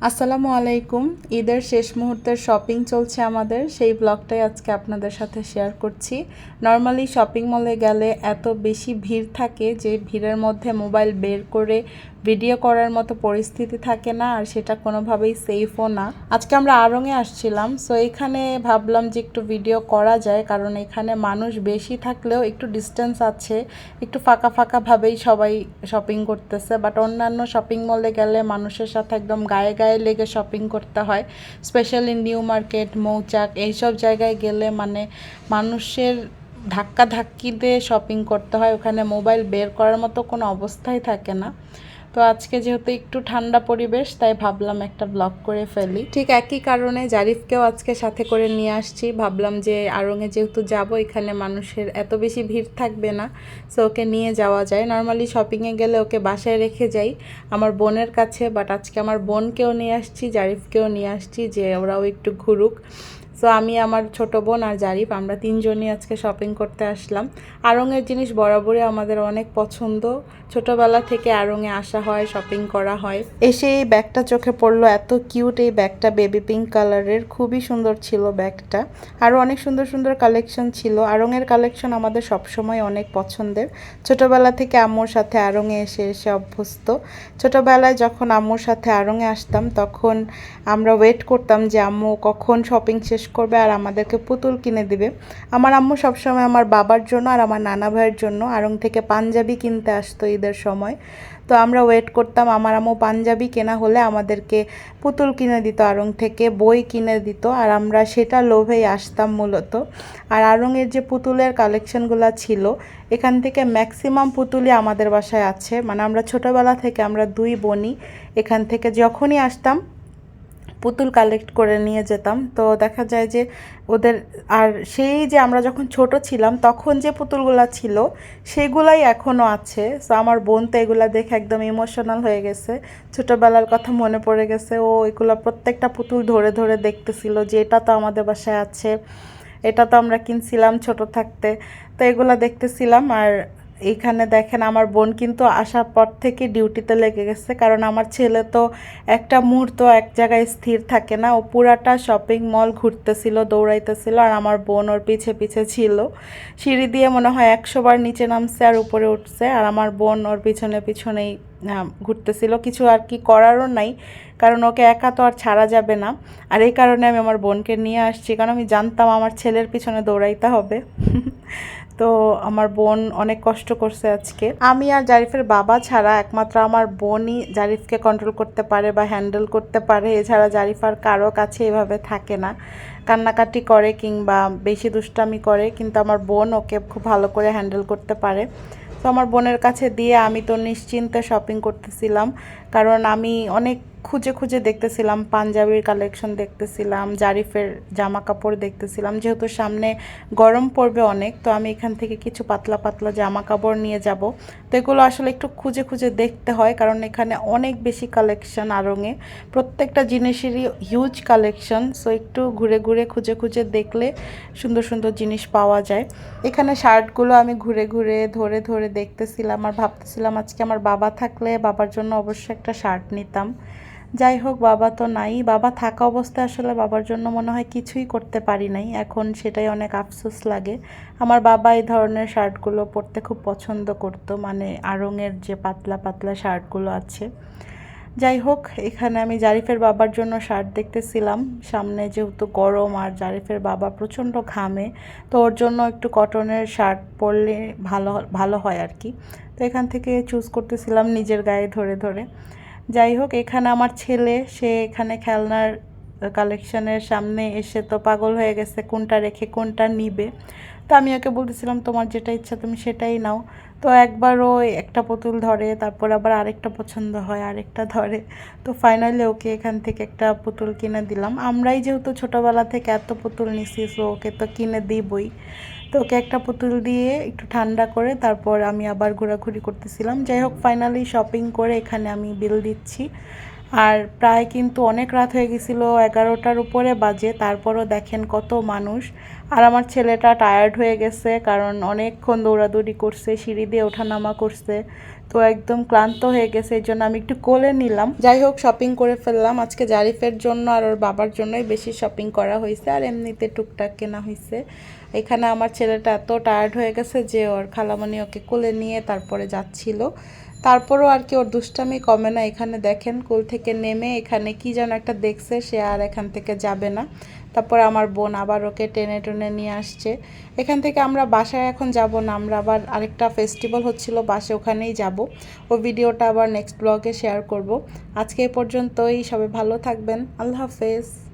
আসসালামু আলাইকুম। ঈদের শেষ মুহূর্তের শপিং চলছে আমাদের, সেই ব্লগটাই আজকে আপনাদের সাথে শেয়ার করছি। নর্মালি শপিং মলে গেলে এত বেশি ভিড় থাকে যে ভিড়ের মধ্যে মোবাইল বের করে ভিডিও করার মতো পরিস্থিতি থাকে না, আর সেটা কোনোভাবেই সেফও না। আজকে আমরা আড়ংয়ে আসছিলাম, সো এখানে ভাবলাম যে একটু ভিডিও করা যায়, কারণ এখানে মানুষ বেশি থাকলেও একটু ডিস্টেন্স আছে, একটু ফাঁকা ফাঁকাভাবেই সবাই শপিং করতেছে। বাট অন্যান্য শপিং মলে গেলে মানুষের সাথে একদম গায়ে গায়ে লেগে শপিং করতে হয়। স্পেশালি নিউ মার্কেট, মৌচাক এইসব জায়গায় গেলে মানে মানুষের ধাক্কা ধাক্কিতে শপিং করতে হয়, ওখানে মোবাইল বের করার মতো কোনো অবস্থাই থাকে না। তো আজকে যেহেতু একটু ঠান্ডা পরিবেশ, তাই ভাবলাম একটা ব্লগ করে ফেলি। ঠিক একই কারণে জারিফকেও আজকে সাথে করে নিয়ে আসছি। ভাবলাম যে আড়ংয়ে যেহেতু যাব, এখানে মানুষের এত বেশি ভিড় থাকবে না, সো ওকে নিয়ে যাওয়া যায়। নর্মালি শপিংয়ে গেলে ওকে বাসায় রেখে যাই আমার বোনের কাছে, বাট আজকে আমার বোনকেও নিয়ে আসছি, জারিফকেও নিয়ে আসছি, যে ওরাও একটু ঘুরুক। সো আমি, আমার ছোট বোন আর জারিফ, আমরা তিনজনই আজকে শপিং করতে আসলাম। আড়ংয়ের জিনিস বরাবরই আমাদের অনেক পছন্দ, ছোটবেলা থেকে আড়ংয়ে আসা হয়, শপিং করা হয়। এসে এই ব্যাগটা চোখে পড়লো, এত কিউট এই ব্যাগটা, বেবি পিঙ্ক কালারের, খুবই সুন্দর ছিল ব্যাগটা। আরও অনেক সুন্দর সুন্দর কালেকশন ছিল। আড়ংয়ের কালেকশন আমাদের সবসময় অনেক পছন্দের, ছোটবেলা থেকে আম্মুর সাথে আড়ংয়ে এসে এসে অভ্যস্ত। ছোটবেলায় যখন আম্মুর সাথে আড়ংয়ে আসতাম, তখন আমরা ওয়েট করতাম যে আম্মু কখন শপিং শেষ করবে আর আমাদেরকে পুতুল কিনে দিবে। আমার আম্মু সবসময় আমার বাবার জন্য আর আমার নানা ভাইয়ের জন্য আড়ং থেকে পাঞ্জাবি কিনতে আসতো ঈদের সময়। তো আমরা ওয়েট করতাম, আমার আম্মু পাঞ্জাবি কেনা হলে আমাদেরকে পুতুল কিনে দিত আড়ং থেকে, বই কিনে দিত, আর আমরা সেটা লোভেই আসতাম মূলত। আর আড়ংয়ের যে পুতুলের কালেকশনগুলো ছিল, এখান থেকে ম্যাক্সিমাম পুতুলই আমাদের বাসায় আছে। মানে আমরা ছোটোবেলা থেকে, আমরা দুই বোনই এখান থেকে যখনই আসতাম পুতুল কালেক্ট করে নিয়ে যেতাম। তো দেখা যায় যে ওদের, আর সেই যে আমরা যখন ছোট ছিলাম তখন যে পুতুলগুলো ছিল সেগুলাই এখনও আছে। সো আমার বোন তো এগুলো দেখে একদম ইমোশনাল হয়ে গেছে, ছোটোবেলার কথা মনে পড়ে গেছে। ও এগুলো প্রত্যেকটা পুতুল ধরে ধরে দেখতেছিল যে এটা তো আমাদের বাসায় আছে, এটা তো আমরা কিনছিলাম ছোট থাকতে। তো এগুলো দেখতেছিলাম। আর এইখানে দেখেন আমার বোন কিন্তু আসার পর থেকে ডিউটিতে লেগে গেছে, কারণ আমার ছেলে তো একটা মুহূর্ত এক জায়গায় স্থির থাকে না, ও পুরাটা শপিং মল ঘুরতেছিল, দৌড়াইতেছিল, আর আমার বোন ওর পিছে পিছে ছিল। সিঁড়ি দিয়ে মনে হয় 100 বার নিচে নামছে আর উপরে উঠছে, আর আমার বোন ওর পিছনে পিছনেই ঘুরতেছিল। কিছু আর কি করারও নাই, কারণ ওকে একা তো আর ছাড়া যাবে না। আর এই কারণে আমি আমার বোনকে নিয়ে আসছি, কারণ আমি জানতাম আমার ছেলের পিছনে দৌড়াইতে হবে। তো আমার বোন অনেক কষ্ট করছে আজকে। আমি আর জারিফের বাবা ছাড়া একমাত্র আমার বোনই জারিফকে কন্ট্রোল করতে পারে বা হ্যান্ডেল করতে পারে, এছাড়া জারিফ আর কারো কাছে এভাবে থাকে না, কান্নাকাটি করে কিংবা বেশি দুষ্টামি করে, কিন্তু আমার বোন ওকে খুব ভালো করে হ্যান্ডেল করতে পারে। তো আমার বোনের কাছে দিয়ে আমি তো নিশ্চিন্তে শপিং করতেছিলাম, কারণ আমি অনেক খুঁজে খুঁজে দেখতেছিলাম, পাঞ্জাবির কালেকশন দেখতেছিলাম, জারিফের জামা কাপড় দেখতেছিলাম। যেহেতু সামনে গরম পড়বে অনেক, তো আমি এখান থেকে কিছু পাতলা পাতলা জামা কাপড় নিয়ে যাব। তো এগুলো আসলে একটু খুঁজে খুঁজে দেখতে হয়, কারণ এখানে অনেক বেশি কালেকশন আড়ংয়ে, প্রত্যেকটা জিনিসেরই হিউজ কালেকশন। সো একটু ঘুরে ঘুরে খুঁজে খুঁজে দেখলে সুন্দর সুন্দর জিনিস পাওয়া যায়। এখানে শার্টগুলো আমি ঘুরে ঘুরে ধরে ধরে দেখতেছিলাম, আর ভাবতেছিলাম আজকে আমার বাবা থাকলে বাবার জন্য অবশ্যই একটা শার্ট নিতাম। যাই হোক, বাবা তো নাই। বাবা থাকা অবস্থায় আসলে বাবার জন্য মনে হয় কিছুই করতে পারি নাই, এখন সেটাই অনেক আফসোস লাগে। আমার বাবা এই ধরনের শার্টগুলো পরতে খুব পছন্দ করতো, মানে আড়ংয়ের যে পাতলা পাতলা শার্টগুলো আছে। যাই হোক, এখানে আমি জারিফের বাবার জন্য শার্ট দেখতেছিলাম। সামনে যেহেতু গরম আর জারিফের বাবা প্রচণ্ড ঘামে, তো ওর জন্য একটু কটনের শার্ট পরলে ভালো ভালো হয় আর কি। তো এখান থেকে চুজ করতেছিলাম নিজের গায়ে ধরে ধরে। যাই হোক, এখানে আমার ছেলে, সে এখানে খেলনার কালেকশনের সামনে এসে তো পাগল হয়ে গেছে, কোনটা রেখে কোনটা নিবে। তো আমি ওকে বলতেছিলাম তোমার যেটা ইচ্ছা তুমি সেটাই নাও। তো একবারও একটা পুতুল ধরে, তারপর আবার আরেকটা পছন্দ হয়, আরেকটা ধরে। তো ফাইনালি ওকে এখান থেকে একটা পুতুল কিনে দিলাম। আমরাই যেহেতু ছোটোবেলা থেকে এত পুতুল নিছি, সো ওকে তো কিনে দিবই। তো ওকে একটা পুতুল দিয়ে একটু ঠান্ডা করে তারপর আমি আবার ঘোরাঘুরি করতেছিলাম। যাই হোক, ফাইনালি শপিং করে এখানে আমি বিল দিচ্ছি। আর প্রায় কিন্তু অনেক রাত হয়ে গেছিলো, 11টার উপরে বাজে, তারপরও দেখেন কত মানুষ। আর আমার ছেলেটা টায়ার্ড হয়ে গেছে, কারণ অনেকক্ষণ দৌড়াদৌড়ি করছে, সিঁড়ি দিয়ে ওঠানামা করছে। তো একদম ক্লান্ত হয়ে গেছে, এই জন্য আমি একটু কোলে নিলাম। যাই হোক, শপিং করে ফেললাম আজকে জারিফের জন্য আর ওর বাবার জন্যই বেশি শপিং করা হয়েছে, আর এমনিতে টুকটাক কেনা হয়েছে। এখানে আমার ছেলেটা এত টায়ার্ড হয়ে গেছে যে ওর খালামণি ওকে কোলে নিয়ে তারপরে যাচ্ছিল। তারপরও আর কি ওর দুষ্টামি কমে না। এখানে দেখেন, কোল থেকে নেমে এখানে কি যেন একটা দেখছে, সে আর এখান থেকে যাবে না। তারপর আমার বোন আবার ওকে টেনে টেনে নিয়ে আসছে। এখান থেকে আমরা বাসায় এখন যাব না, আমরা আবার আরেকটা ফেস্টিভ্যাল হচ্ছিল বাসে, ওখানেই যাব। ও ভিডিওটা আবার নেক্সট ব্লগে শেয়ার করব। আজকে এই পর্যন্তই, সবাই ভালো থাকবেন, আল্লাহ হাফেজ।